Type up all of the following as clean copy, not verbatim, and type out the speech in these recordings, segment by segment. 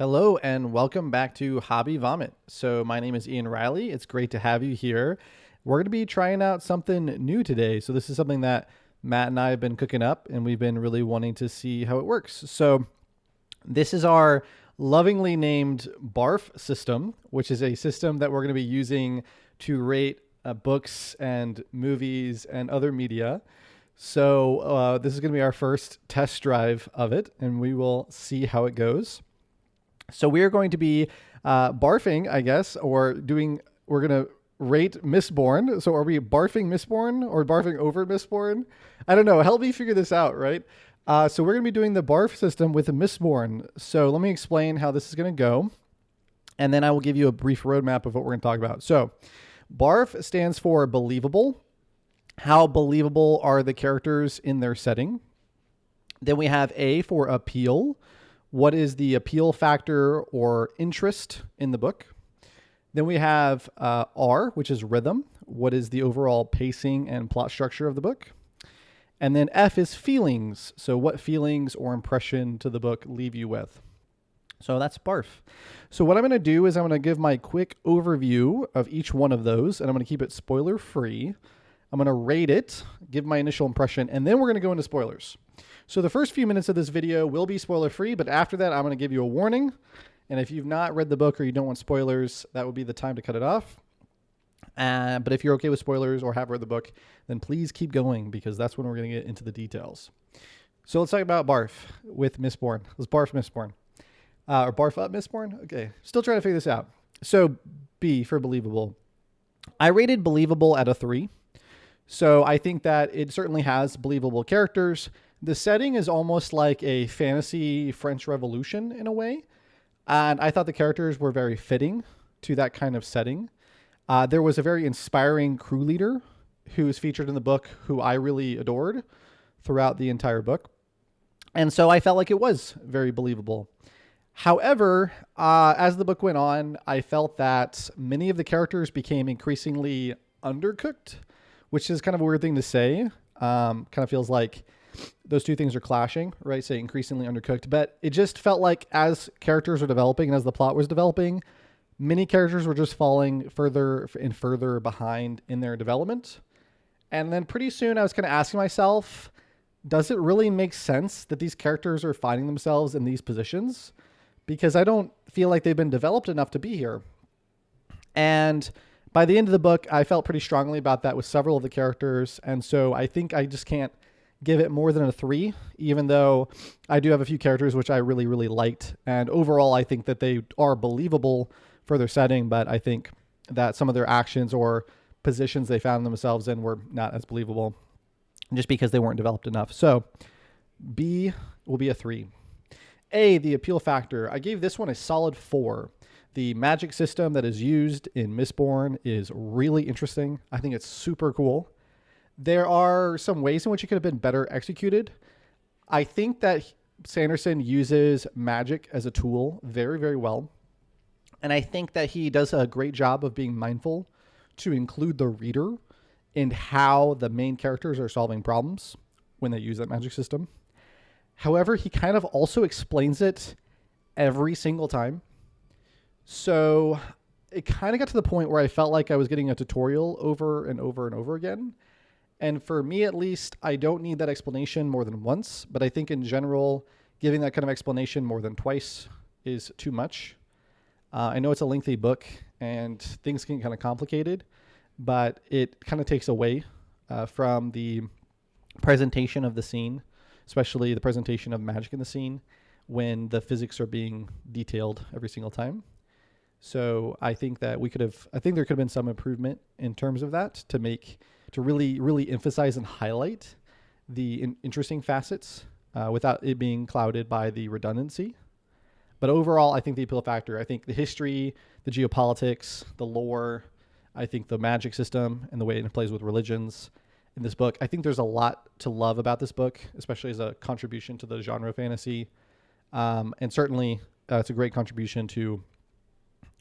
Hello and welcome back to Hobby Vomit. So my name is Ian Riley. It's great to have you here. We're going to be trying out something new today. So this is something that Matt and I have been cooking up and we've been really wanting to see how it works. So this is our lovingly named BARF system, which is a system that we're going to be using to rate books and movies and other media. So this is going to be our first test drive of it and we will see how it goes. So we are going to be barfing, I guess, we're going to rate Mistborn. So are we barfing Mistborn or barfing over Mistborn? I don't know. Help me figure this out, right? So we're going to be doing the barf system with Mistborn. So let me explain how this is going to go. And then I will give you a brief roadmap of what we're going to talk about. So barf stands for believable. How believable are the characters in their setting? Then we have A for appeal. What is the appeal factor or interest in the book? Then we have R, which is rhythm. What is the overall pacing and plot structure of the book? And then F is feelings. So what feelings or impression to the book leave you with? So that's BARF. So what I'm going to do is I'm going to give my quick overview of each one of those, and I'm going to keep it spoiler free. I'm going to rate it, give my initial impression, and then we're going to go into spoilers. So the first few minutes of this video will be spoiler free, but after that, I'm going to give you a warning. And if you've not read the book or you don't want spoilers, that would be the time to cut it off. But if you're okay with spoilers or have read the book, then please keep going because that's when we're going to get into the details. So let's talk about barf with Mistborn. Let's barf Mistborn. Or barf up Mistborn? Okay, still trying to figure this out. So B for believable. I rated believable at a 3. So I think that it certainly has believable characters. The setting is almost like a fantasy French Revolution in a way. And I thought the characters were very fitting to that kind of setting. There was a very inspiring crew leader who is featured in the book who I really adored throughout the entire book. And so I felt like it was very believable. However, as the book went on, I felt that many of the characters became increasingly undercooked, which is kind of a weird thing to say. Kind of feels like those two things are clashing, right? Say increasingly undercooked, but it just felt like as characters were developing and as the plot was developing, many characters were just falling further and further behind in their development. And then pretty soon I was kind of asking myself, does it really make sense that these characters are finding themselves in these positions? Because I don't feel like they've been developed enough to be here. And by the end of the book, I felt pretty strongly about that with several of the characters. And so I think I just can't give it more than a 3, even though I do have a few characters which I really, really liked. And overall, I think that they are believable for their setting, but I think that some of their actions or positions they found themselves in were not as believable just because they weren't developed enough. So B will be a 3. A, the appeal factor. I gave this one a solid 4. The magic system that is used in Mistborn is really interesting. I think it's super cool. There are some ways in which it could have been better executed. I think that Sanderson uses magic as a tool very, very well. And I think that he does a great job of being mindful to include the reader in how the main characters are solving problems when they use that magic system. However, he kind of also explains it every single time. So it kind of got to the point where I felt like I was getting a tutorial over and over and over again. And for me, at least, I don't need that explanation more than once. But I think in general, giving that kind of explanation more than twice is too much. I know it's a lengthy book and things get kind of complicated, but it kind of takes away from the presentation of the scene, especially the presentation of magic in the scene when the physics are being detailed every single time. So I think that there could have been some improvement in terms of that to really, really emphasize and highlight the interesting facets without it being clouded by the redundancy. But overall, I think the appeal factor, I think the history, the geopolitics, the lore, I think the magic system and the way it plays with religions in this book, I think there's a lot to love about this book, especially as a contribution to the genre of fantasy. And certainly it's a great contribution to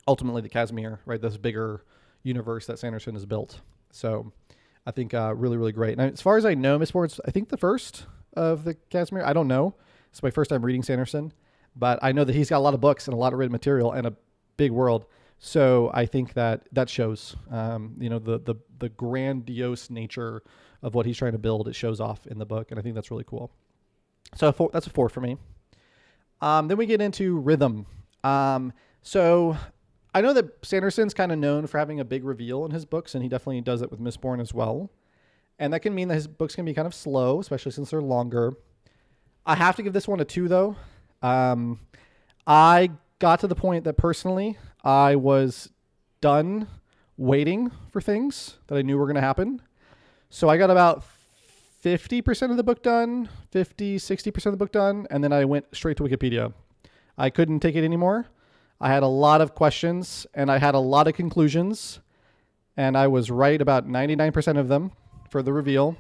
ultimately the Casimir, right? This bigger universe that Sanderson has built. So I think really, really great. And as far as I know, Mistborn's, I think the first of the Casimir, I don't know. It's my first time reading Sanderson. but I know that he's got a lot of books and a lot of written material and a big world. So I think that shows, the grandiose nature of what he's trying to build. It shows off in the book, and I think that's really cool. So that's a 4 for me. Then we get into rhythm. So I know that Sanderson's kind of known for having a big reveal in his books, and he definitely does it with Mistborn as well. And that can mean that his books can be kind of slow, especially since they're longer. I have to give this one a 2, though. I got to the point that personally I was done waiting for things that I knew were going to happen. So I got about 50% of the book done, 60% of the book done, and then I went straight to Wikipedia. I couldn't take it anymore. I had a lot of questions, and I had a lot of conclusions, and I was right about 99% of them for the reveal,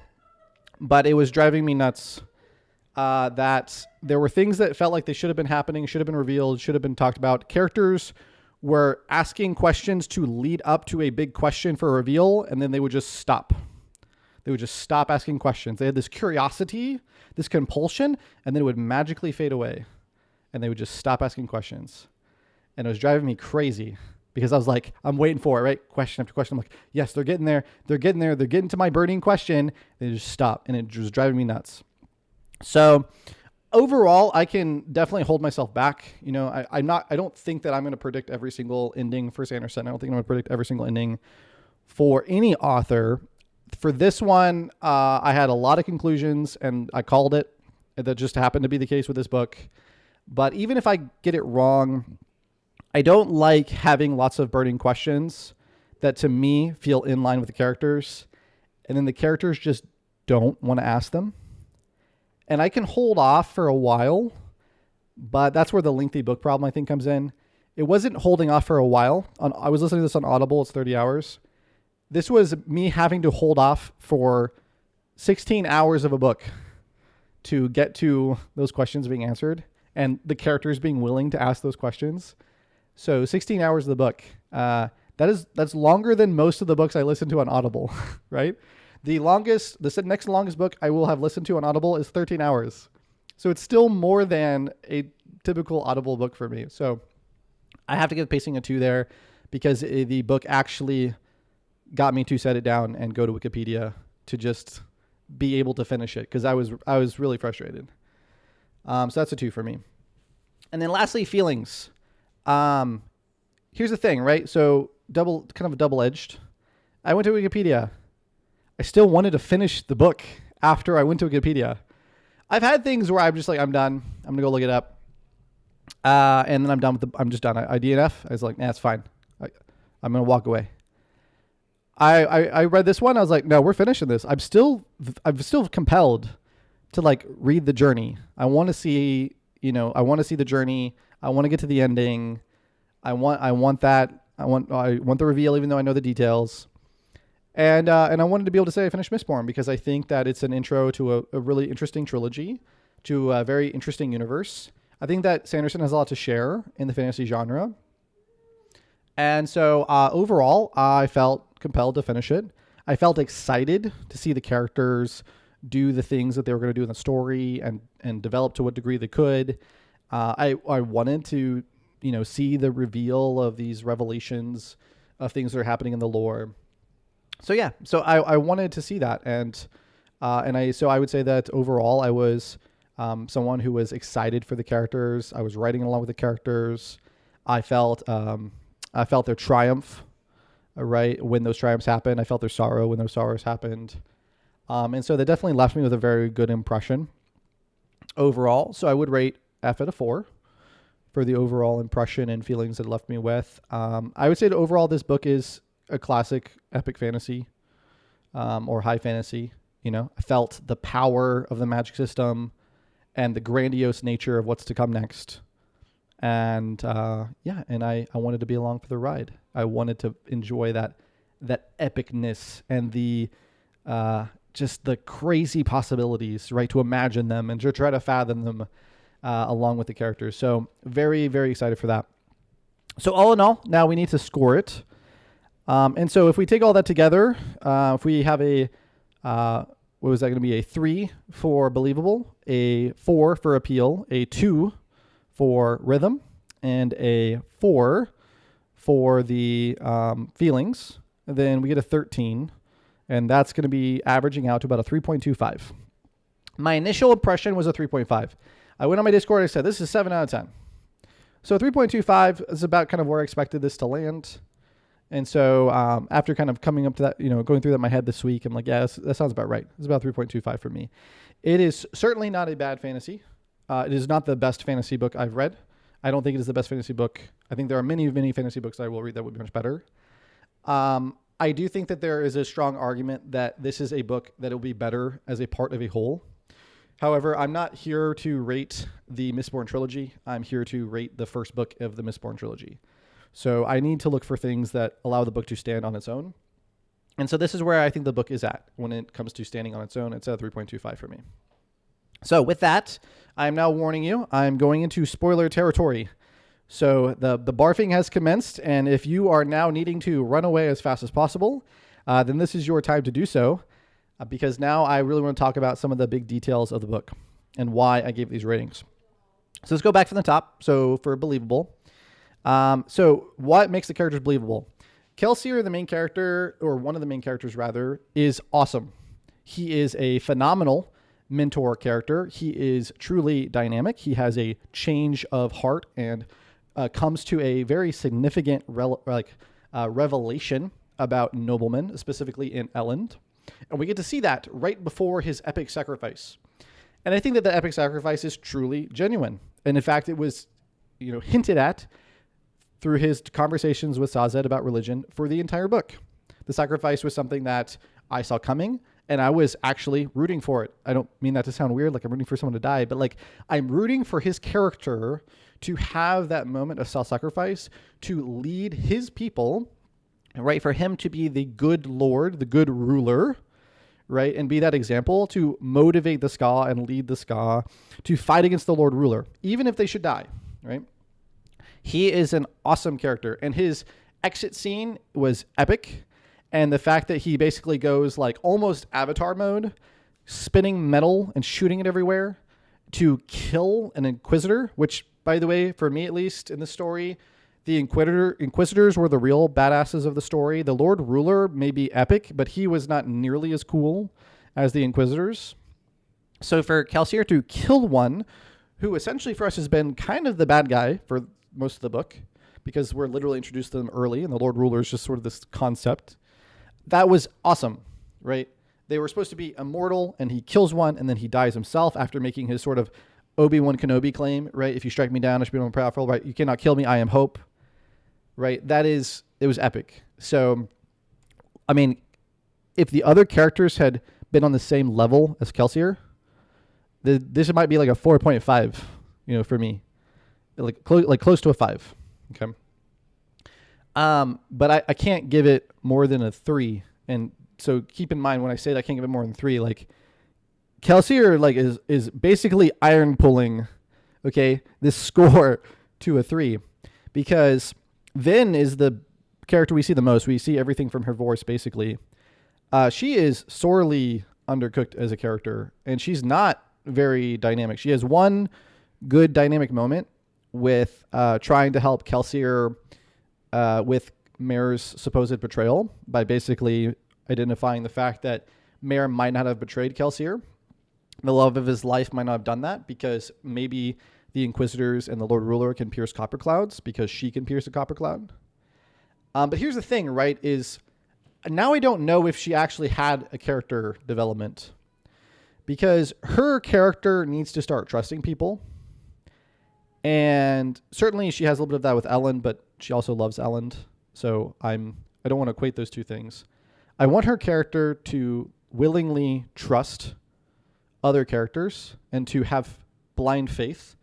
but it was driving me nuts that there were things that felt like they should have been happening, should have been revealed, should have been talked about. Characters were asking questions to lead up to a big question for a reveal, and then they would just stop. They would just stop asking questions. They had this curiosity, this compulsion, and then it would magically fade away, and they would just stop asking questions. And it was driving me crazy because I was like, I'm waiting for it, right? Question after question. I'm like, yes, they're getting there. They're getting there. They're getting to my burning question. They just stop, and it was driving me nuts. So overall, I can definitely hold myself back. I don't think that I'm going to predict every single ending for Sanderson. I don't think I'm going to predict every single ending for any author. For this one, I had a lot of conclusions, and I called it. That just happened to be the case with this book. But even if I get it wrong, I don't like having lots of burning questions that to me feel in line with the characters, and then the characters just don't want to ask them. And I can hold off for a while, but that's where the lengthy book problem, I think, comes in. It wasn't holding off for a while. I was listening to this on Audible. It's 30 hours. This was me having to hold off for 16 hours of a book to get to those questions being answered and the characters being willing to ask those questions. So 16 hours of the book, that's longer than most of the books I listen to on Audible, right? The next longest book I will have listened to on Audible is 13 hours. So it's still more than a typical Audible book for me. So I have to give pacing a 2 there because the book actually got me to set it down and go to Wikipedia to just be able to finish it because I was really frustrated. So that's a 2 for me. And then lastly, feelings. Here's the thing, right? So kind of double-edged. I went to Wikipedia. I still wanted to finish the book after I went to Wikipedia. I've had things where I'm just like, I'm done. I'm gonna go look it up, and then I'm done I'm just done. I DNF. I was like, nah, it's fine. I'm gonna walk away. I read this one. I was like, no, we're finishing this. I'm still compelled to like read the journey. I want to see the journey. I want to get to the ending. I want that. I want the reveal, even though I know the details. And I wanted to be able to say I finished Mistborn because I think that it's an intro to a really interesting trilogy, to a very interesting universe. I think that Sanderson has a lot to share in the fantasy genre. And so overall, I felt compelled to finish it. I felt excited to see the characters do the things that they were going to do in the story and develop to what degree they could. I wanted to, see the reveal of these revelations of things that are happening in the lore. So yeah, so I wanted to see that, and I would say that overall I was someone who was excited for the characters. I was writing along with the characters. I felt their triumph, right, when those triumphs happened. I felt their sorrow when those sorrows happened, and so that definitely left me with a very good impression overall. So I would rate F at a 4 for the overall impression and feelings it left me with. I would say that overall this book is a classic epic fantasy, or high fantasy. I felt the power of the magic system and the grandiose nature of what's to come next. And and I wanted to be along for the ride. I wanted to enjoy that epicness and the just the crazy possibilities, right? To imagine them and to try to fathom them along with the characters. So very, very excited for that. So all in all, now we need to score it. And so if we take all that together, if we have what was that going to be? A 3 for believable, a 4 for appeal, a 2 for rhythm and a 4 for the feelings, then we get a 13. And that's going to be averaging out to about a 3.25. My initial impression was a 3.5. I went on my Discord and I said, this is 7 out of 10. So 3.25 is about kind of where I expected this to land. And so after kind of coming up to that, going through that in my head this week, I'm like, yeah, that sounds about right. It's about 3.25 for me. It is certainly not a bad fantasy. It is not the best fantasy book I've read. I don't think it is the best fantasy book. I think there are many, many fantasy books I will read that would be much better. I do think that there is a strong argument that this is a book that will be better as a part of a whole. However, I'm not here to rate the Mistborn trilogy. I'm here to rate the first book of the Mistborn trilogy. So I need to look for things that allow the book to stand on its own. And so this is where I think the book is at when it comes to standing on its own. It's at 3.25 for me. So with that, I'm now warning you, I'm going into spoiler territory. So the barfing has commenced, and if you are now needing to run away as fast as possible, then this is your time to do so, because now I really want to talk about some of the big details of the book and why I gave these ratings. So let's go back from the top. So for believable. So what makes the characters believable? Kelsier, the main character, or one of the main characters rather, is awesome. He is a phenomenal mentor character. He is truly dynamic. He has a change of heart and comes to a very significant revelation about noblemen, specifically in Elend. And we get to see that right before his epic sacrifice. And I think that the epic sacrifice is truly genuine. And in fact, it was, hinted at through his conversations with Sazed about religion for the entire book. The sacrifice was something that I saw coming, and I was actually rooting for it. I don't mean that to sound weird, like I'm rooting for someone to die, but like I'm rooting for his character to have that moment of self-sacrifice, to lead his people, right? For him to be the good Lord, the good ruler, right? And be that example to motivate the Ska and lead the Ska to fight against the Lord ruler, even if they should die, right? He is an awesome character, and his exit scene was epic. And the fact that he basically goes like almost Avatar mode, spinning metal and shooting it everywhere to kill an Inquisitor, which, by the way, for me at least in the story, the Inquisitors were the real badasses of the story. The Lord Ruler may be epic, but he was not nearly as cool as the Inquisitors. So for Kelsier to kill one who essentially for us has been kind of the bad guy for most of the book, because we're literally introduced to them early, and the Lord Ruler is just sort of this concept. That was awesome, right? They were supposed to be immortal, and he kills one, and then he dies himself after making his sort of Obi-Wan Kenobi claim, right? If you strike me down, I should be more powerful, right? You cannot kill me, I am hope, right? It was epic. So, I mean, if the other characters had been on the same level as Kelsier, this might be like a 4.5, for me. Like close to a 5, okay? But I can't give it more than a 3. And so keep in mind when I say that I can't give it more than 3, like Kelsier is basically iron pulling, okay, this score to a 3, because Vin is the character we see the most. We see everything from her voice, basically. She is sorely undercooked as a character, and she's not very dynamic. She has one good dynamic moment with trying to help Kelsier with Mare's supposed betrayal by basically identifying the fact that Mare might not have betrayed Kelsier. The love of his life might not have done that because maybe the Inquisitors and the Lord Ruler can pierce copper clouds because she can pierce a copper cloud. But here's the thing, right, is now I don't know if she actually had a character development, because her character needs to start trusting people. And certainly she has a little bit of that with Elend, but she also loves Elend. So I don't want to equate those two things. I want her character to willingly trust other characters and to have blind faith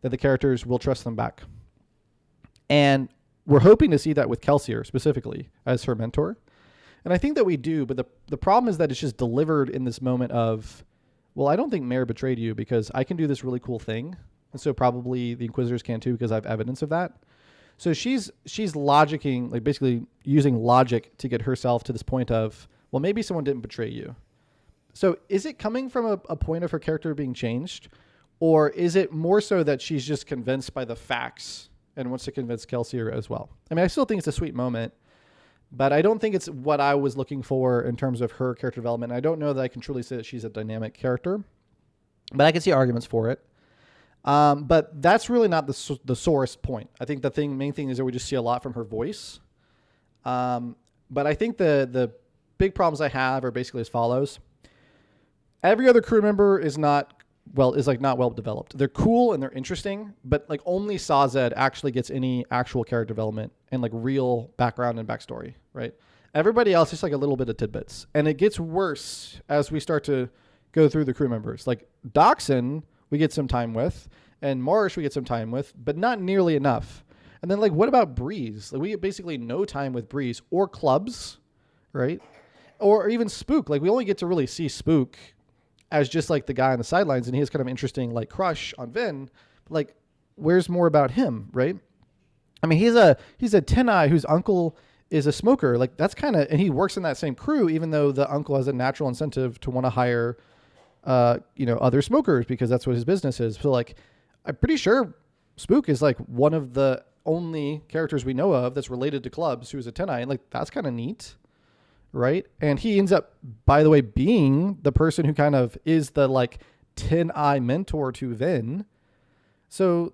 that the characters will trust them back. And we're hoping to see that with Kelsier specifically as her mentor. And I think that we do, but the problem is that it's just delivered in this moment of, well, I don't think Mare betrayed you because I can do this really cool thing. And so probably the Inquisitors can too because I have evidence of that. So she's logicking, like basically using logic to get herself to this point of, well, maybe someone didn't betray you. So is it coming from a point of her character being changed? Or is it more so that she's just convinced by the facts and wants to convince Kelsier as well? I mean, I still think it's a sweet moment, but I don't think it's what I was looking for in terms of her character development. I don't know that I can truly say that she's a dynamic character, but I can see arguments for it. But that's really not the source point. I think the main thing is that we just see a lot from her voice. But I think the big problems I have are basically as follows. Every other crew member is not well developed. They're cool and they're interesting, but like only Sazed actually gets any actual character development and like real background and backstory, right? Everybody else is like a little bit of tidbits. And it gets worse as we start to go through the crew members. Like Doxson, we get some time with, and Marsh we get some time with, but not nearly enough. And then like, what about Breeze? Like, we get basically no time with Breeze or Clubs, right? Or even Spook. Like we only get to really see Spook as just like the guy on the sidelines, and he has kind of interesting like crush on Vin. Like, where's more about him, right? I mean, he's a 10-eye whose uncle is a smoker. Like that's kind of, and he works in that same crew, even though the uncle has a natural incentive to want to hire, other smokers because that's what his business is. So like, I'm pretty sure Spook is like one of the only characters we know of that's related to Clubs who's a 10-eye, and like that's kind of neat. Right. And he ends up, by the way, being the person who kind of is the like 10-eye mentor to Vin. So,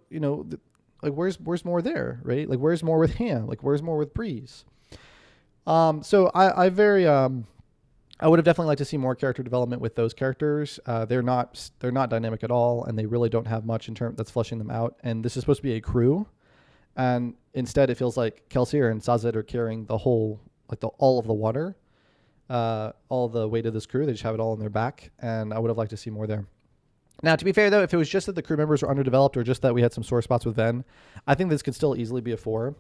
like where's more there, right? Like where's more with Ham? Like where's more with Breeze? So I would have definitely liked to see more character development with those characters. They're not dynamic at all, and they really don't have much in terms that's fleshing them out. And this is supposed to be a crew, and instead it feels like Kelsier and Sazed are carrying the whole, like all of the water. All the weight of this crew. They just have it all on their back, and I would have liked to see more there. Now, to be fair, though, if it was just that the crew members were underdeveloped or just that we had some sore spots with Ven, I think this could still easily be a 4.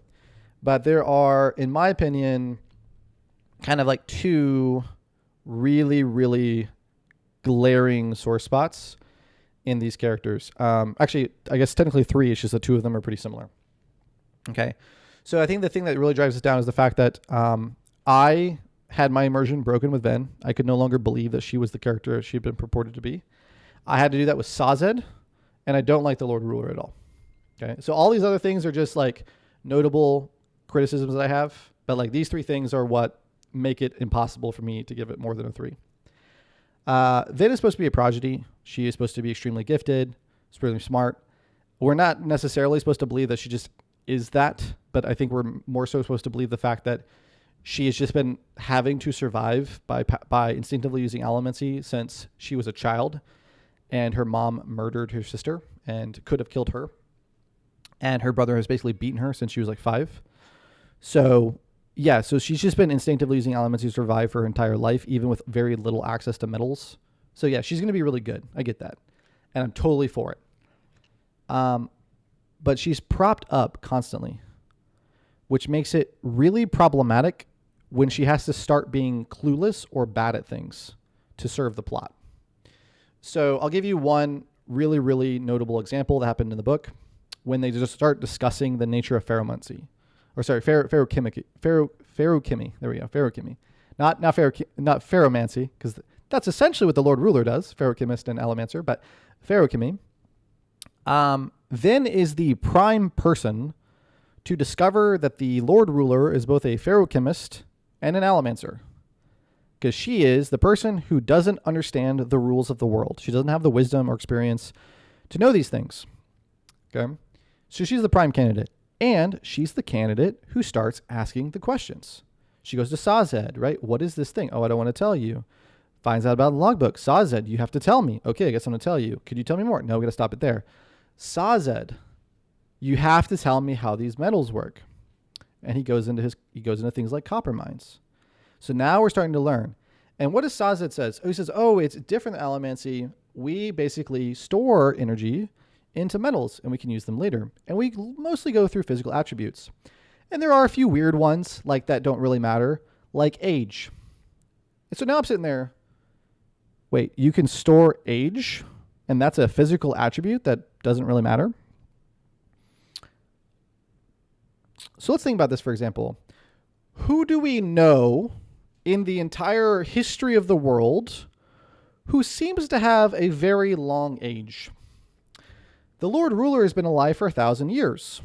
But there are, in my opinion, kind of like 2 really, really glaring sore spots in these characters. Actually, I guess technically 3. It's just that 2 of them are pretty similar. Okay. So I think the thing that really drives us down is the fact that I had my immersion broken with Ven. I could no longer believe that she was the character she had been purported to be. I had to do that with Sazed, and I don't like the Lord Ruler at all. Okay, so all these other things are just like notable criticisms that I have, but like these 3 things are what make it impossible for me to give it more than a 3. Ven is supposed to be a prodigy. She is supposed to be extremely gifted, extremely smart. We're not necessarily supposed to believe that she just is that, but I think we're more so supposed to believe the fact that she has just been having to survive by instinctively using allomancy since she was a child, and her mom murdered her sister and could have killed her. And her brother has basically beaten her since she was like 5. So yeah, so she's just been instinctively using allomancy to survive for her entire life, even with very little access to metals. So yeah, she's going to be really good. I get that. And I'm totally for it. But she's propped up constantly, which makes it really problematic when she has to start being clueless or bad at things to serve the plot. So I'll give you one really, really notable example that happened in the book when they just start discussing the nature of ferromancy. Or sorry, ferrochemy. There we go, ferrochemy. Not ferromancy, because that's essentially what the Lord Ruler does, ferrochemist and allomancer, but ferrochemy. Then is the prime person to discover that the Lord Ruler is both a ferrochemist and an allomancer, because she is the person who doesn't understand the rules of the world. She doesn't have the wisdom or experience to know these things. Okay, so she's the prime candidate, and she's the candidate who starts asking the questions. She goes to Sazed, right? What is this thing? Oh, I don't want to tell you. Finds out about the logbook. Sazed, you have to tell me. Okay, I guess I'm going to tell you. Could you tell me more? No, we're going to stop it there. Sazed, you have to tell me how these metals work. And he goes into things like copper mines. So now we're starting to learn. And what does Sazed says? Oh, he says, it's different than allomancy. We basically store energy into metals and we can use them later. And we mostly go through physical attributes. And there are a few weird ones like that don't really matter, like age. And so now I'm sitting there. Wait, you can store age? And that's a physical attribute that doesn't really matter? So let's think about this, for example. Who do we know in the entire history of the world who seems to have a very long age? The Lord Ruler has been alive for 1,000 years.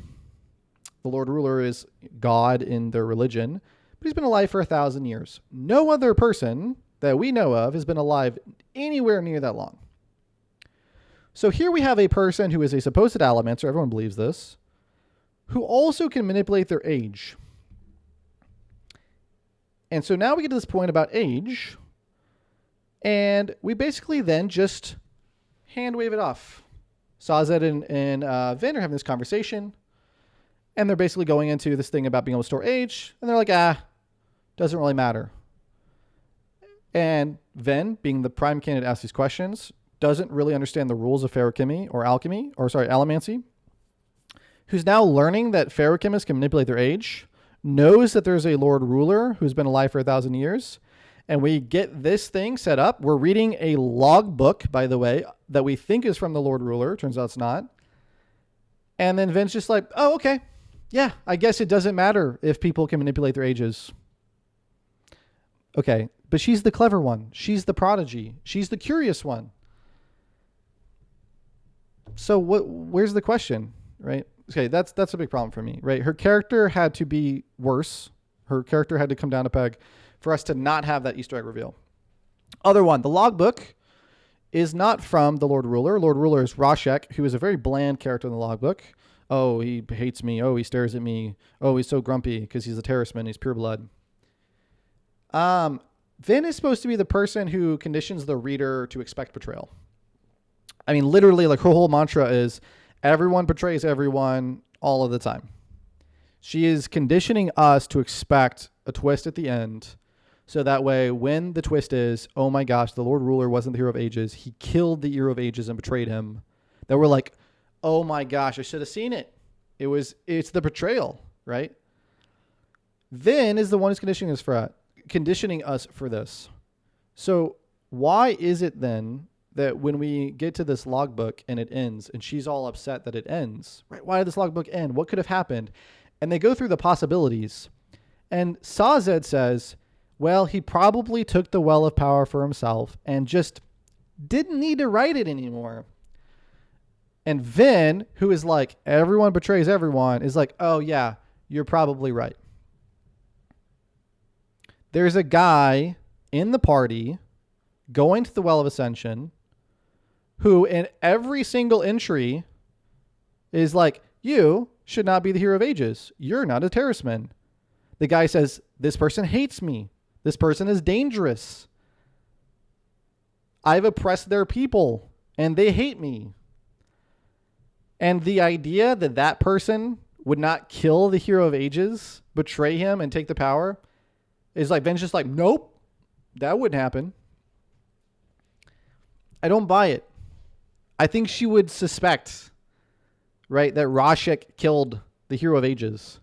The Lord Ruler is God in their religion, but he's been alive for 1,000 years. No other person that we know of has been alive anywhere near that long. So here we have a person who is a supposed Allomancer, everyone believes this, who also can manipulate their age. And so now we get to this point about age, and we basically then just hand wave it off. Sazed and Vin are having this conversation, and they're basically going into this thing about being able to store age, and they're like, doesn't really matter. And Vin, being the prime candidate to ask these questions, doesn't really understand the rules of allomancy, who's now learning that feruchemists can manipulate their age, knows that there's a Lord Ruler who's been alive for 1,000 years, and we get this thing set up. We're reading a log book, by the way, that we think is from the Lord Ruler. Turns out it's not. And then Vin's just like, oh, okay. Yeah, I guess it doesn't matter if people can manipulate their ages. Okay, but she's the clever one. She's the prodigy. She's the curious one. So where's the question, right? Okay, that's a big problem for me, right? Her character had to be worse. Her character had to come down a peg for us to not have that Easter egg reveal. Other one, the logbook is not from the Lord Ruler. Lord Ruler is Rashek, who is a very bland character in the logbook. Oh, he hates me. Oh, he stares at me. Oh, he's so grumpy because he's a terroristman. He's pure blood. Vin is supposed to be the person who conditions the reader to expect betrayal. I mean, literally, like her whole mantra is everyone betrays everyone all of the time. She is conditioning us to expect a twist at the end. So that way, when the twist is, oh my gosh, the Lord Ruler wasn't the Hero of Ages. He killed the Hero of Ages and betrayed him. That we're like, oh my gosh, I should have seen it. It's the betrayal, right? Vin is the one who's conditioning us for this. So why is it then that when we get to this logbook and it ends and she's all upset that it ends, right? Why did this logbook end? What could have happened? And they go through the possibilities. And Sazed says, well, he probably took the well of power for himself and just didn't need to write it anymore. And Vin, who is like, everyone betrays everyone, is like, oh yeah, you're probably right. There's a guy in the party going to the Well of Ascension who in every single entry is like, you should not be the Hero of Ages. You're not a terroristman. The guy says, this person hates me. This person is dangerous. I've oppressed their people and they hate me. And the idea that that person would not kill the Hero of Ages, betray him and take the power is like, Vin's just like, nope, that wouldn't happen. I don't buy it. I think she would suspect, right, that Rashek killed the Hero of Ages.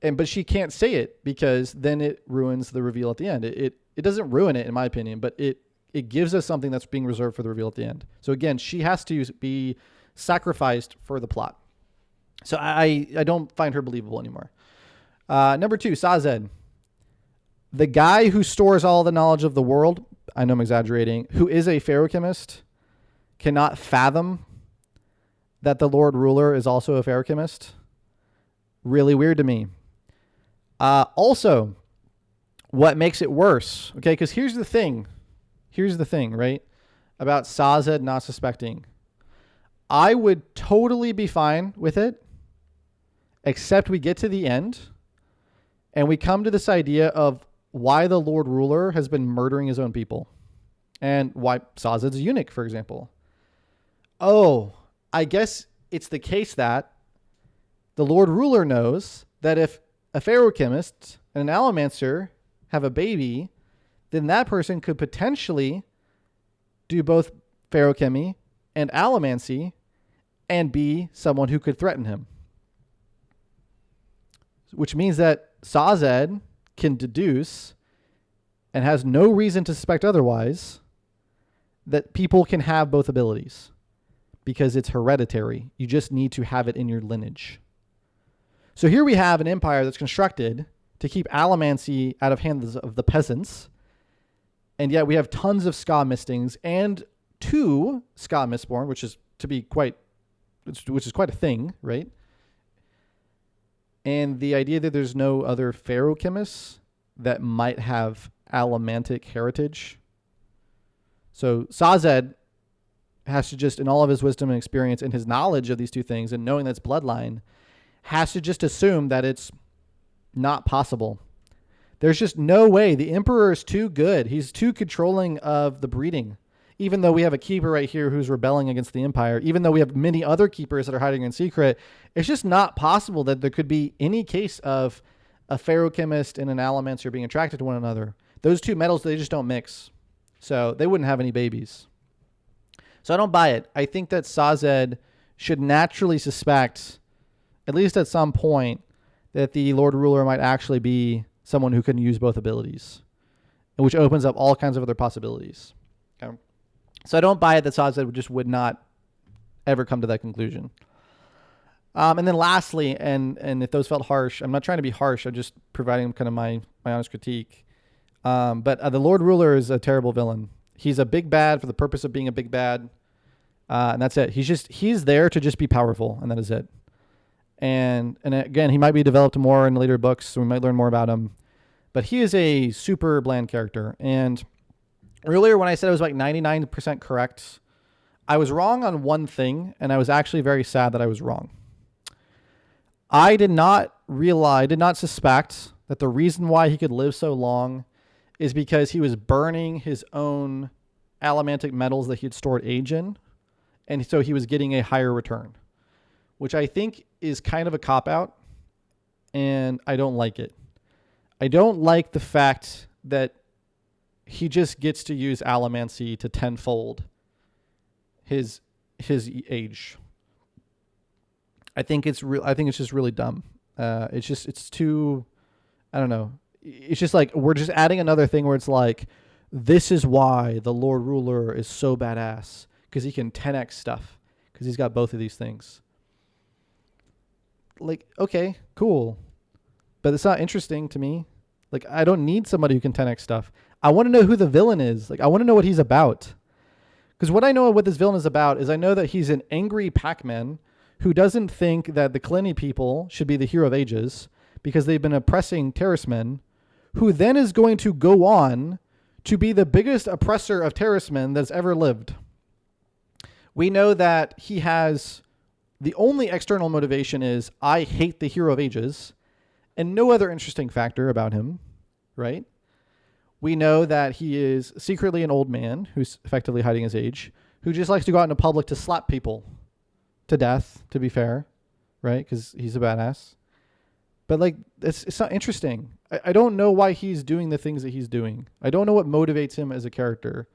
But she can't say it because then it ruins the reveal at the end. It doesn't ruin it, in my opinion, but it gives us something that's being reserved for the reveal at the end. So again, she has to be sacrificed for the plot. So I don't find her believable anymore. Number 2, Sazed. The guy who stores all the knowledge of the world, I know I'm exaggerating, who is a feruchemist, cannot fathom that the Lord Ruler is also a feruchemist. Really weird to me. Also, what makes it worse, okay, because here's the thing, right, about Sazed not suspecting. I would totally be fine with it, except we get to the end, and we come to this idea of why the Lord Ruler has been murdering his own people, and why Sazed's a eunuch, for example. Oh, I guess it's the case that the Lord Ruler knows that if a feruchemist and an allomancer have a baby, then that person could potentially do both feruchemy and allomancy and be someone who could threaten him. Which means that Sazed can deduce and has no reason to suspect otherwise that people can have both abilities because it's hereditary. You just need to have it in your lineage. So here we have an empire that's constructed to keep allomancy out of hands of the peasants. And yet we have tons of ska mistings and 2 ska Mistborn, which is to be which is quite a thing, right? And the idea that there's no other feruchemists that might have allomantic heritage. So Sazed has to just, in all of his wisdom and experience and his knowledge of these two things and knowing that's bloodline, has to just assume that it's not possible. There's just no way. The Emperor is too good. He's too controlling of the breeding. Even though we have a keeper right here who's rebelling against the Empire, even though we have many other keepers that are hiding in secret, it's just not possible that there could be any case of a feruchemist and an allomancer being attracted to one another. Those two metals, they just don't mix. So they wouldn't have any babies. So I don't buy it. I think that Sazed should naturally suspect, at least at some point, that the Lord Ruler might actually be someone who can use both abilities, which opens up all kinds of other possibilities. Okay. So I don't buy it that Sazed just would not ever come to that conclusion. And then lastly, and if those felt harsh, I'm not trying to be harsh. I'm just providing kind of my honest critique. But the Lord Ruler is a terrible villain. He's a big bad for the purpose of being a big bad. And that's it. He's there to just be powerful, and that is it. And again, he might be developed more in later books, so we might learn more about him. But he is a super bland character. And earlier when I said it was like 99% correct, I was wrong on one thing, and I was actually very sad that I was wrong. I did not suspect that the reason why he could live so long is because he was burning his own allomantic metals that he had stored age in, and so he was getting a higher return, which I think is kind of a cop-out, and I don't like it. I don't like the fact that he just gets to use allomancy to tenfold his age. I think it's just really dumb. It's too, I don't know. It's just like we're just adding another thing where it's like, this is why the Lord Ruler is so badass, because he can 10x stuff, because he's got both of these things. Like, okay, cool, but it's not interesting to me. Like, I don't need somebody who can 10x stuff. I want to know who the villain is. Like, I want to know what he's about. Because what I know what this villain is about is I know that he's an angry Pac-Man who doesn't think that the Clenny people should be the hero of ages because they've been oppressing Terracemen, who then is going to go on to be the biggest oppressor of Terracemen that's ever lived. We know that he has the only external motivation is I hate the hero of ages, and no other interesting factor about him, right? We know that he is secretly an old man who's effectively hiding his age, who just likes to go out into public to slap people to death, to be fair, right? Because he's a badass. But like, it's not interesting. I don't know why he's doing the things that he's doing. I don't know what motivates him as a character.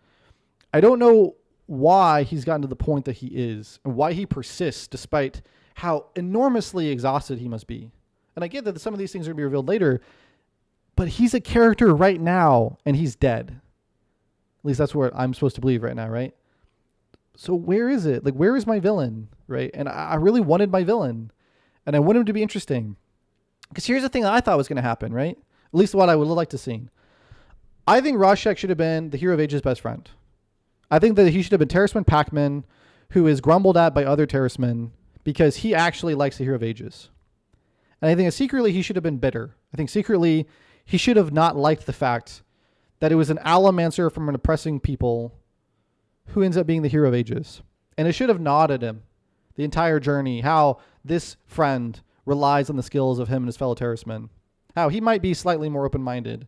I don't know why he's gotten to the point that he is and why he persists despite how enormously exhausted he must be. And I get that some of these things are going to be revealed later, but he's a character right now and he's dead. At least that's what I'm supposed to believe right now, right? So where is it? Like, where is my villain, right? And I really wanted my villain, and I want him to be interesting. Because here's the thing that I thought was going to happen, right? At least what I would like to see. I think Rashek should have been the hero of age's best friend. I think that he should have been Terraceman Pac-Man, who is grumbled at by other Terracemen because he actually likes the hero of ages. And I think that secretly he should have been bitter. I think secretly he should have not liked the fact that it was an allomancer from an oppressing people who ends up being the hero of ages. And it should have gnawed at him the entire journey, how this friend relies on the skills of him and his fellow Terracemen. How he might be slightly more open-minded,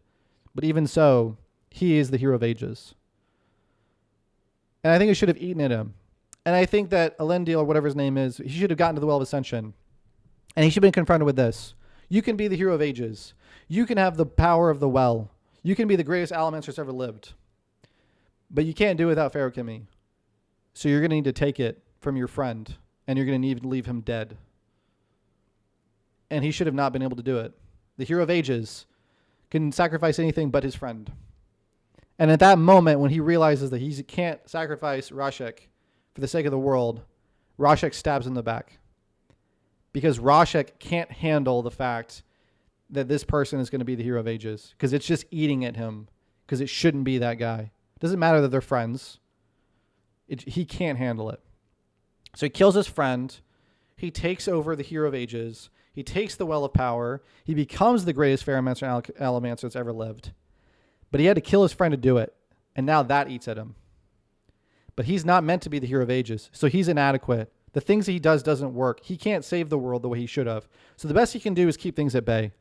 but even so, he is the hero of ages. And I think it should have eaten at him. And I think that Elendil, or whatever his name is, he should have gotten to the Well of Ascension. And he should have been confronted with this. You can be the hero of ages. You can have the power of the well. You can be the greatest allomancer that's ever lived. But you can't do it without feruchemy. So you're going to need to take it from your friend, and you're going to need to leave him dead. And he should have not been able to do it. The hero of ages can sacrifice anything but his friend. And at that moment, when he realizes that he can't sacrifice Rashek for the sake of the world, Rashek stabs him in the back. Because Rashek can't handle the fact that this person is going to be the hero of ages. Because it's just eating at him. Because it shouldn't be that guy. It doesn't matter that they're friends. He can't handle it. So he kills his friend. He takes over the Hero of Ages. He takes the Well of Power. He becomes the greatest Ferromancer and Allomancer that's ever lived. But he had to kill his friend to do it. And now that eats at him. But he's not meant to be the Hero of Ages. So he's inadequate. The things he does doesn't work. He can't save the world the way he should have. So the best he can do is keep things at bay.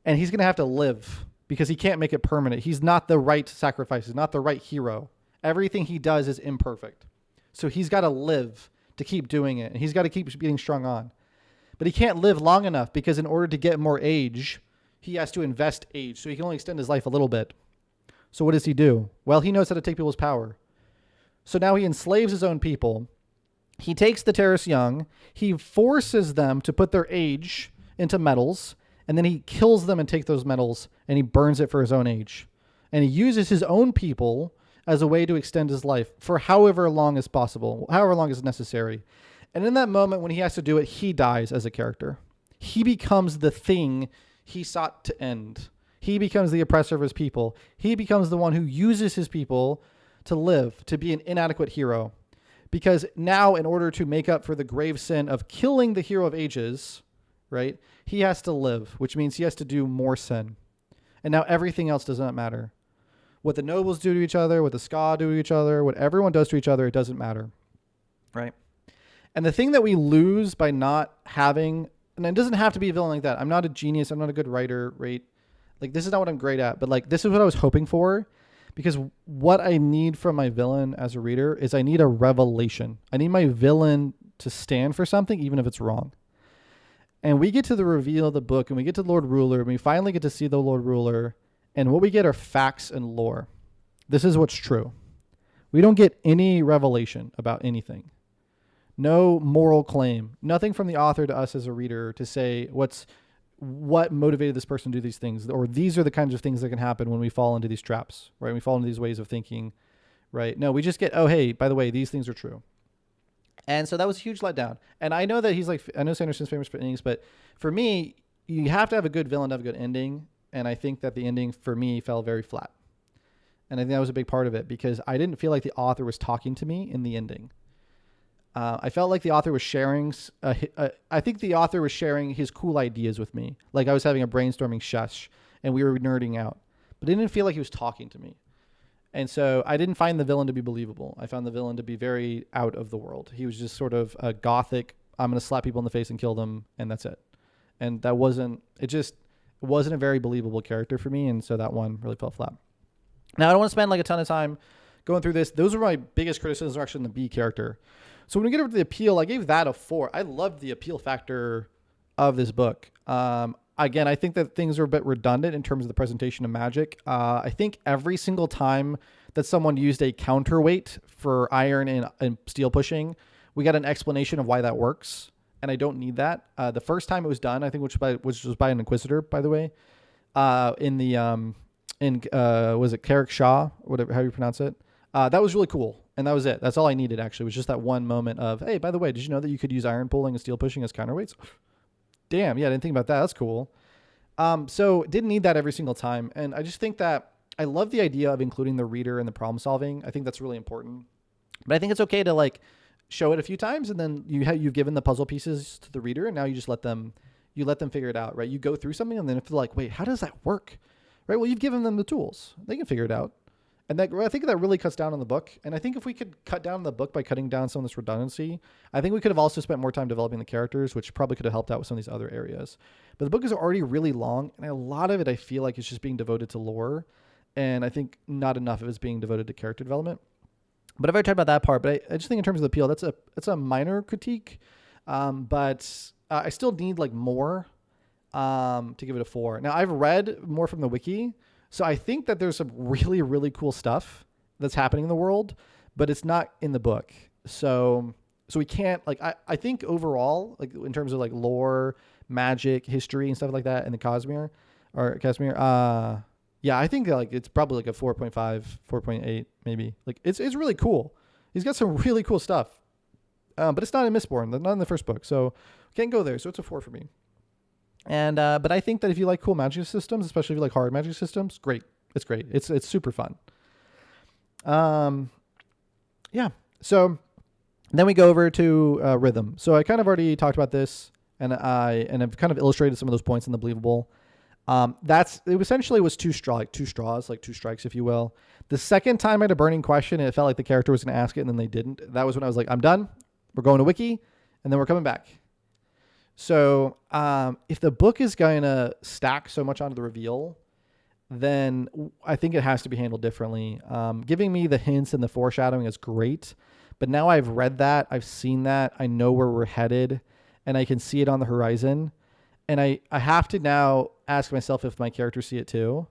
And he's going to have to live because he can't make it permanent. He's not the right sacrifice. He's not the right hero. Everything he does is imperfect. So he's got to live to keep doing it. And he's got to keep getting strung on. But he can't live long enough because in order to get more age, he has to invest age. So he can only extend his life a little bit. So what does he do? Well, he knows how to take people's power. So now he enslaves his own people. He takes the terrorist young. He forces them to put their age into metals. And then he kills them and takes those metals. And he burns it for his own age. And he uses his own people as a way to extend his life for however long is possible, however long is necessary. And in that moment when he has to do it, he dies as a character. He becomes the thing he sought to end. He becomes the oppressor of his people. He becomes the one who uses his people to live, to be an inadequate hero. Because now, in order to make up for the grave sin of killing the Hero of Ages, right, he has to live, which means he has to do more sin. And now everything else does not matter. What the nobles do to each other, what the Ska do to each other, what everyone does to each other, it doesn't matter, right? And the thing that we lose by not having, and it doesn't have to be a villain like that. I'm not a genius. I'm not a good writer, right? Like, this is not what I'm great at, but like, this is what I was hoping for, because what I need from my villain as a reader is I need a revelation. I need my villain to stand for something, even if it's wrong. And we get to the reveal of the book, and we get to Lord Ruler, and we finally get to see the Lord Ruler, and what we get are facts and lore. This is what's true. We don't get any revelation about anything. No moral claim. Nothing from the author to us as a reader to say what motivated this person to do these things, or these are the kinds of things that can happen when we fall into these traps, right? We fall into these ways of thinking, right? No, we just get, oh, hey, by the way, these things are true. And so that was a huge letdown. And I know that I know Sanderson's famous for endings, but for me, you have to have a good villain to have a good ending. And I think that the ending for me fell very flat. And I think that was a big part of it because I didn't feel like the author was talking to me in the ending. I felt like the author was sharing, I think the author was sharing his cool ideas with me. Like I was having a brainstorming shush and we were nerding out, but it didn't feel like he was talking to me. And so I didn't find the villain to be believable. I found the villain to be very out of the world. He was just sort of a gothic, I'm going to slap people in the face and kill them. And that's it. And that wasn't a very believable character for me. And so that one really fell flat. Now I don't want to spend like a ton of time going through this. Those are my biggest criticisms, are actually in the B character. So when we get over to the appeal, I gave that a 4. I loved the appeal factor of this book. Again, I think that things are a bit redundant in terms of the presentation of magic. I think every single time that someone used a counterweight for iron and steel pushing, we got an explanation of why that works. And I don't need that. The first time it was done, I think, which was by an Inquisitor, by the way, was it Carrick Shaw, whatever, how you pronounce it? That was really cool. And that was it. That's all I needed, actually, was just that one moment of, hey, by the way, did you know that you could use iron pulling and steel pushing as counterweights? Damn, yeah, I didn't think about that. That's cool. So didn't need that every single time. And I just think that I love the idea of including the reader in the problem solving. I think that's really important. But I think it's okay to like show it a few times and then you've given the puzzle pieces to the reader and now you just let them figure it out, right? You go through something and then if they're like, wait, how does that work? Right? Well, you've given them the tools. They can figure it out. And that, I think that really cuts down on the book. And I think if we could cut down the book by cutting down some of this redundancy, I think we could have also spent more time developing the characters, which probably could have helped out with some of these other areas. But the book is already really long, and a lot of it I feel like is just being devoted to lore. And I think not enough of it is being devoted to character development. But I've already talked about that part. But I just think in terms of the appeal, that's a minor critique. But I still need like more to give it a 4. Now, I've read more from the wiki. So I think that there's some really, really cool stuff that's happening in the world, but it's not in the book. So we can't like, I think overall, like in terms of like lore, magic, history and stuff like that in the Casimir, yeah, I think like it's probably like a 4.5, 4.8 maybe. Like it's really cool. He's got some really cool stuff. But it's not in Mistborn, not in the first book. So can't go there. So it's a 4 for me. And but I think that if you like cool magic systems, especially if you like hard magic systems, great. It's great. It's super fun. Yeah. So Then we go over to rhythm. So I kind of already talked about this, and I've kind of illustrated some of those points in the believable. It essentially was two straws, like two strikes, if you will. The second time I had a burning question, and it felt like the character was going to ask it, and then they didn't. That was when I was like, I'm done. We're going to wiki, and then we're coming back. So if the book is going to stack so much onto the reveal, then I think it has to be handled differently. Giving me the hints and the foreshadowing is great, but now I've read that, I've seen that, I know where we're headed, and I can see it on the horizon. And I have to now ask myself if my characters see it too.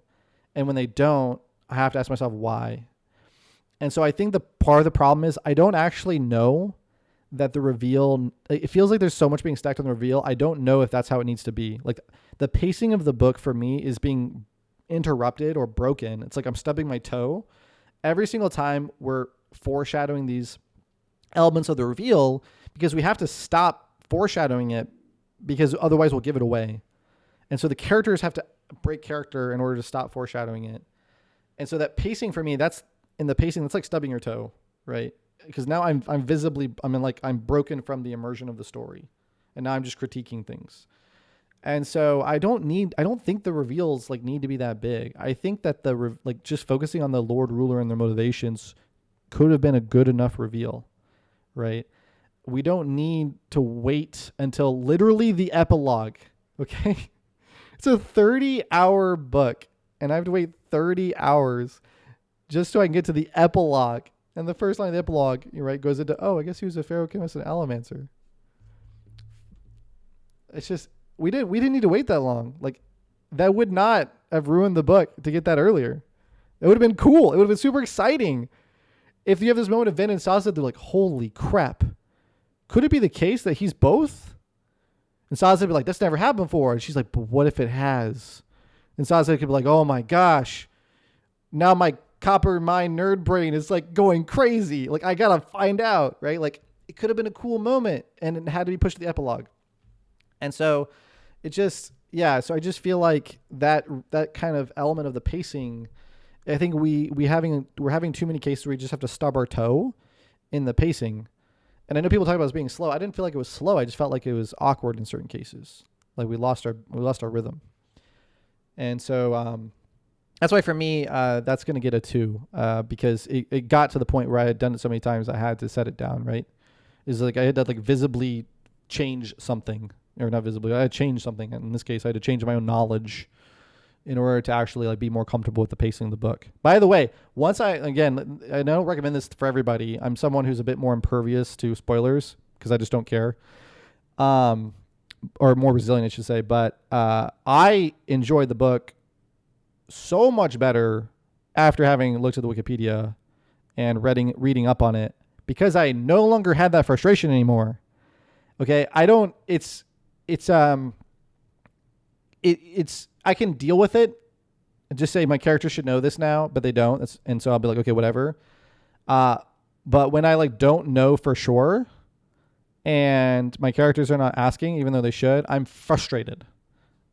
And when they don't, I have to ask myself why. And so I think the part of the problem is I don't actually know that the reveal, it feels like there's so much being stacked on the reveal. I don't know if that's how it needs to be. Like the pacing of the book for me is being interrupted or broken. It's like I'm stubbing my toe. Every single time we're foreshadowing these elements of the reveal because we have to stop foreshadowing it because otherwise we'll give it away. And so the characters have to break character in order to stop foreshadowing it. And so that pacing for me, that's like stubbing your toe, right? Because now I'm broken from the immersion of the story. And now I'm just critiquing things. And so I don't think the reveals like need to be that big. I think that just focusing on the Lord Ruler and their motivations could have been a good enough reveal, right? We don't need to wait until literally the epilogue. Okay. It's a 30-hour book and I have to wait 30 hours just so I can get to the epilogue. And the first line of the epilogue, you're right, goes into, I guess he was a pharochemist and allomancer. It's just, we didn't need to wait that long. Like that would not have ruined the book to get that earlier. It would have been cool. It would have been super exciting. If you have this moment of Vin and Sansa, they're like, holy crap. Could it be the case that he's both? And Sansa would be like, that's never happened before. And she's like, but what if it has? And Sansa could be like, oh my gosh. Now my copper mind nerd brain is like going crazy. Like I gotta find out, right? Like it could have been a cool moment and it had to be pushed to the epilogue. And so it just, so I just feel like that kind of element of the pacing, I think we're having too many cases where we just have to stub our toe in the pacing. And I know people talk about it as being slow. I didn't feel like it was slow. I just felt like it was awkward in certain cases. Like we lost our rhythm. And so that's why for me, that's going to get a 2 because it got to the point where I had done it so many times I had to set it down, right? Is like I had to like visibly change something, or not visibly, I had to change something. And in this case, I had to change my own knowledge in order to actually like be more comfortable with the pacing of the book. By the way, I don't recommend this for everybody. I'm someone who's a bit more impervious to spoilers because I just don't care. Or more resilient, I should say. But I enjoyed the book so much better after having looked at the Wikipedia and reading up on it because I no longer had that frustration anymore. Okay, I can deal with it and just say my character should know this now, but they don't. And so I'll be like, okay, whatever. But when I like don't know for sure and my characters are not asking, even though they should, I'm frustrated.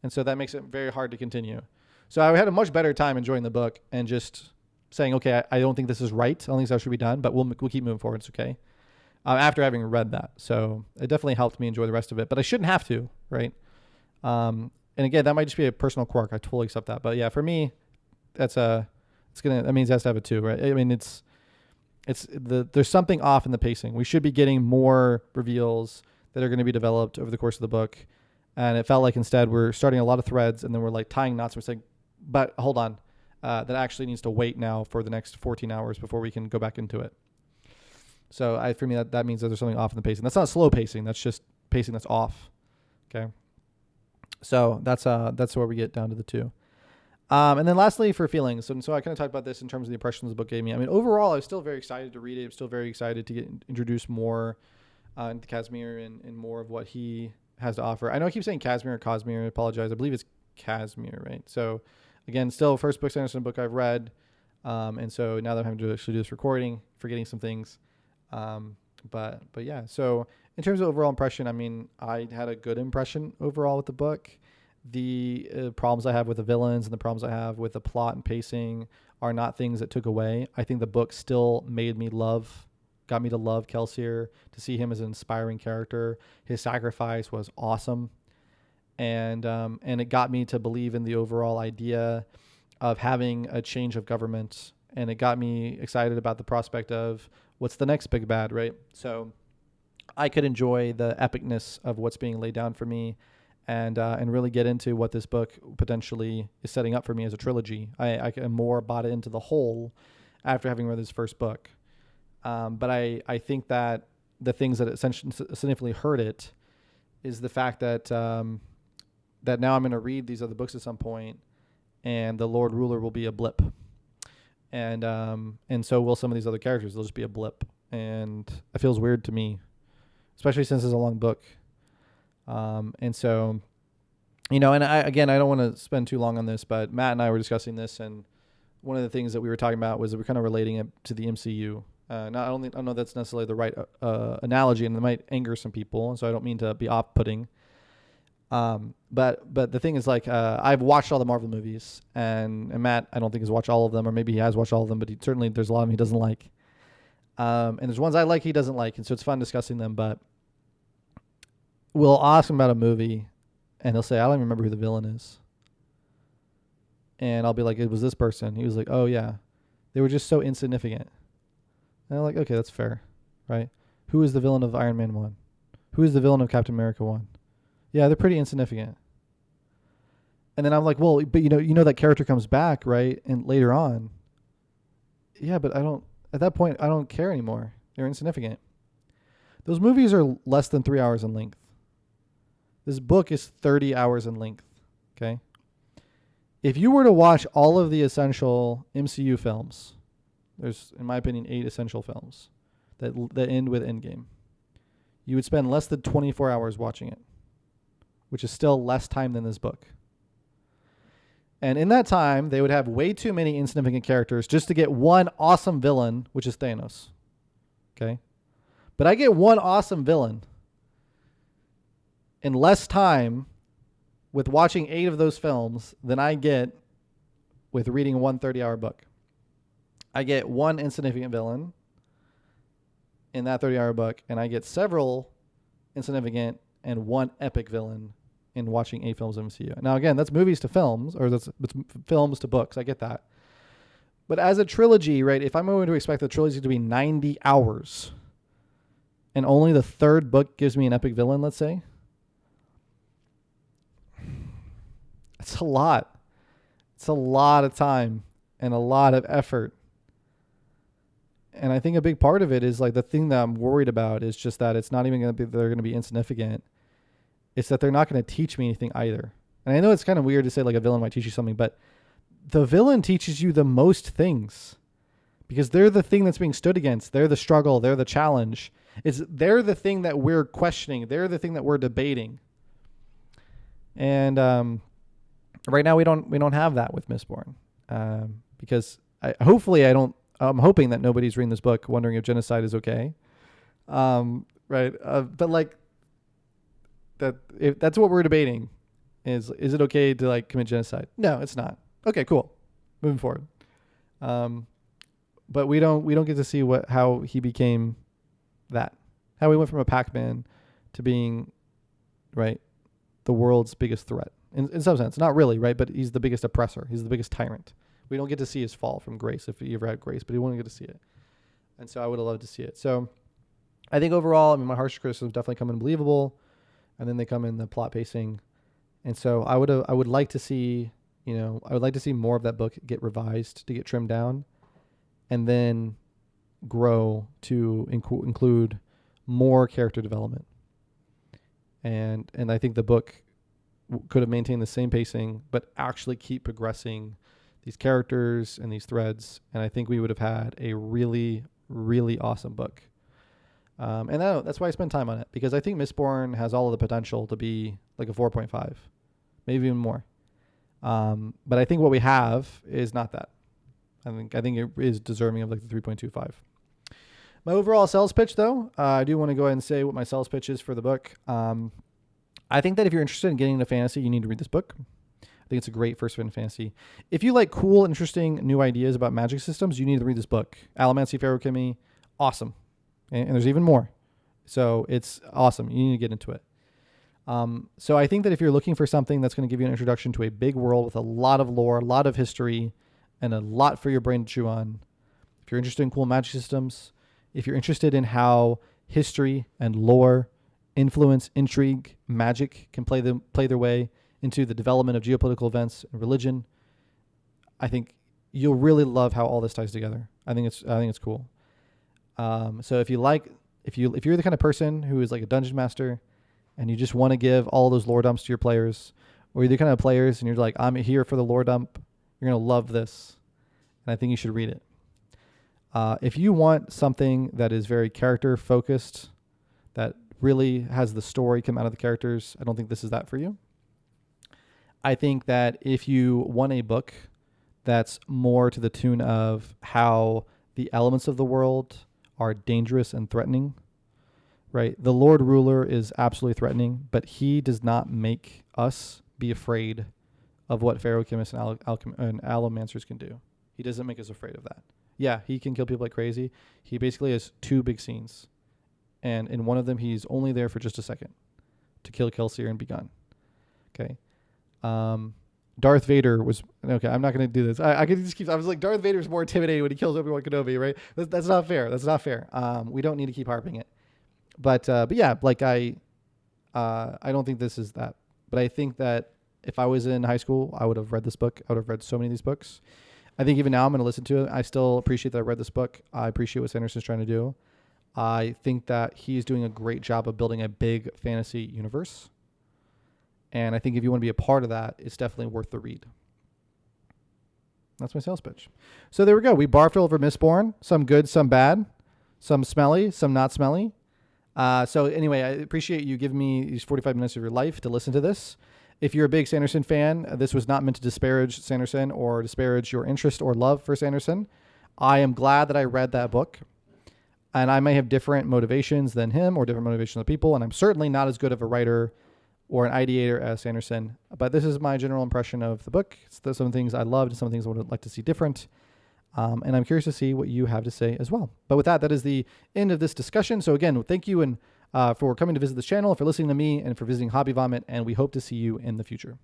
And so that makes it very hard to continue. So I had a much better time enjoying the book and just saying, okay, I don't think this is right. I don't think that should be done, but we'll keep moving forward. It's okay. After having read that. So it definitely helped me enjoy the rest of it, but I shouldn't have to, right? And again, that might just be a personal quirk. I totally accept that. But yeah, for me, that means it has to have a 2, right? I mean, there's something off in the pacing. We should be getting more reveals that are going to be developed over the course of the book. And it felt like instead we're starting a lot of threads and then we're like tying knots. We're saying, but hold on, that actually needs to wait now for the next 14 hours before we can go back into it. So for me, that means that there's something off in the pacing. That's not slow pacing. That's just pacing that's off. Okay. So that's where we get down to the 2. And then lastly for feelings. So I kind of talked about this in terms of the impressions the book gave me. I mean, overall, I was still very excited to read it. I'm still very excited to get introduced more into Casimir and more of what he has to offer. I know I keep saying Casimir or Cosmere. I apologize. I believe it's Casimir, right? So again, still first Sanderson book I've read. And so now that I'm having to actually do this recording, forgetting some things. But yeah, so in terms of overall impression, I mean, I had a good impression overall with the book. The problems I have with the villains and the problems I have with the plot and pacing are not things that took away. I think the book still made me love got me to love Kelsier, to see him as an inspiring character. His sacrifice was awesome. And it got me to believe in the overall idea of having a change of government. And it got me excited about the prospect of what's the next big bad, right? So I could enjoy the epicness of what's being laid down for me, and really get into what this book potentially is setting up for me as a trilogy. I more bought into the whole after having read this first book. But I think that the things that essentially significantly hurt it is the fact that that now I'm going to read these other books at some point, and the Lord Ruler will be a blip. And so will some of these other characters. They'll just be a blip. And it feels weird to me, especially since it's a long book. And so, and I don't want to spend too long on this, but Matt and I were discussing this, and one of the things that we were talking about was that we're kind of relating it to the MCU. I don't know that's necessarily the right analogy, and it might anger some people, and so I don't mean to be off-putting. But the thing is, like, I've watched all the Marvel movies, and Matt, I don't think has watched all of them, or maybe he has watched all of them, but there's a lot of them he doesn't like. And there's ones I like he doesn't like, and so it's fun discussing them, but we'll ask him about a movie, and he'll say, I don't even remember who the villain is. And I'll be like, it was this person. He was like, oh, yeah. They were just so insignificant. And I'm like, okay, that's fair, right? Who is the villain of Iron Man 1? Who is the villain of Captain America 1? Yeah, they're pretty insignificant. And then I'm like, well, but you know that character comes back, right? And later on. Yeah, but at that point, I don't care anymore. They're insignificant. Those movies are less than 3 hours in length. This book is 30 hours in length, okay? If you were to watch all of the essential MCU films, there's, in my opinion, 8 essential films that end with Endgame. You would spend less than 24 hours watching it, which is still less time than this book. And in that time, they would have way too many insignificant characters just to get one awesome villain, which is Thanos, okay? But I get one awesome villain in less time with watching 8 of those films than I get with reading one 30-hour book. I get one insignificant villain in that 30-hour book, and I get several insignificant and one epic villain in watching 8 films of MCU. Now, again, that's movies to films, or that's films to books. I get that. But as a trilogy, right, if I'm going to expect the trilogy to be 90 hours and only the third book gives me an epic villain, let's say, it's a lot. It's a lot of time and a lot of effort. And I think a big part of it is, like, the thing that I'm worried about is just that it's not even going to be, they're going to be insignificant. It's that they're not going to teach me anything either. And I know it's kind of weird to say, like, a villain might teach you something, but the villain teaches you the most things because they're the thing that's being stood against. They're the struggle. They're the challenge. They're the thing that we're questioning. They're the thing that we're debating. And right now we don't have that with Mistborn, because I'm hoping that nobody's reading this book wondering if genocide is okay. Right. But like that's what we're debating is it okay to, like, commit genocide? No, it's not. Okay, cool. Moving forward. But we don't get to see how he became that, how he went from a Pac-Man to being, right, the world's biggest threat in some sense. Not really, right? But he's the biggest oppressor. He's the biggest tyrant. We don't get to see his fall from grace if he ever had grace, but he won't get to see it. And so I would have loved to see it. So I think overall, I mean, my harsh criticisms definitely come in believable, and then they come in the plot pacing. And so I would like to see, I would like to see more of that book get revised, to get trimmed down, and then grow to include more character development. And I think the book could have maintained the same pacing, but actually keep progressing these characters and these threads. And I think we would have had a really, really awesome book. And that's why I spend time on it, because I think Mistborn has all of the potential to be like a 4.5, maybe even more. But I think what we have is not that. I think it is deserving of like the 3.25. My overall sales pitch, though, I do want to go ahead and say what my sales pitch is for the book. I think that if you're interested in getting into fantasy, you need to read this book. I think it's a great first in fantasy. If you like cool, interesting new ideas about magic systems, you need to read this book. Allomancy, Pharaohchemy, awesome. And there's even more. So it's awesome. You need to get into it. So I think that if you're looking for something that's going to give you an introduction to a big world with a lot of lore, a lot of history, and a lot for your brain to chew on, if you're interested in cool magic systems, if you're interested in how history and lore influence, intrigue, magic can play their way into the development of geopolitical events and religion, I think you'll really love how all this ties together. I think it's cool. So if you're the kind of person who is like a dungeon master and you just want to give all those lore dumps to your players, or you're the kind of players and you're like, I'm here for the lore dump, you're going to love this. And I think you should read it. If you want something that is very character focused, that really has the story come out of the characters, I don't think this is that for you. I think that if you want a book that's more to the tune of how the elements of the world are dangerous and threatening, right? The Lord Ruler is absolutely threatening, but he does not make us be afraid of what Feruchemists and Allomancers can do. He doesn't make us afraid of that. Yeah, he can kill people like crazy. He basically has 2 big scenes. And in one of them, he's only there for just a second to kill Kelsier and be gone. Okay. Darth Vader was... Okay, I'm not going to do this. I could just keep... I was like, Darth Vader's more intimidating when he kills Obi-Wan Kenobi, right? That's not fair. That's not fair. We don't need to keep harping it. But yeah, like I don't think this is that. But I think that if I was in high school, I would have read this book. I would have read so many of these books. I think even now I'm going to listen to it. I still appreciate that I read this book. I appreciate what Sanderson's trying to do. I think that he's doing a great job of building a big fantasy universe. And I think if you want to be a part of that, it's definitely worth the read. That's my sales pitch. So there we go. We barfed over Mistborn. Some good, some bad. Some smelly, some not smelly. So anyway, I appreciate you giving me these 45 minutes of your life to listen to this. If you're a big Sanderson fan, this was not meant to disparage Sanderson or disparage your interest or love for Sanderson. I am glad that I read that book. And I may have different motivations than him or different motivations than people. And I'm certainly not as good of a writer or an ideator as Sanderson. But this is my general impression of the book. It's some things I loved and some things I would like to see different. And I'm curious to see what you have to say as well. But with that, that is the end of this discussion. So again, thank you and for coming to visit this channel, for listening to me, and for visiting Hobby Vomit. And we hope to see you in the future.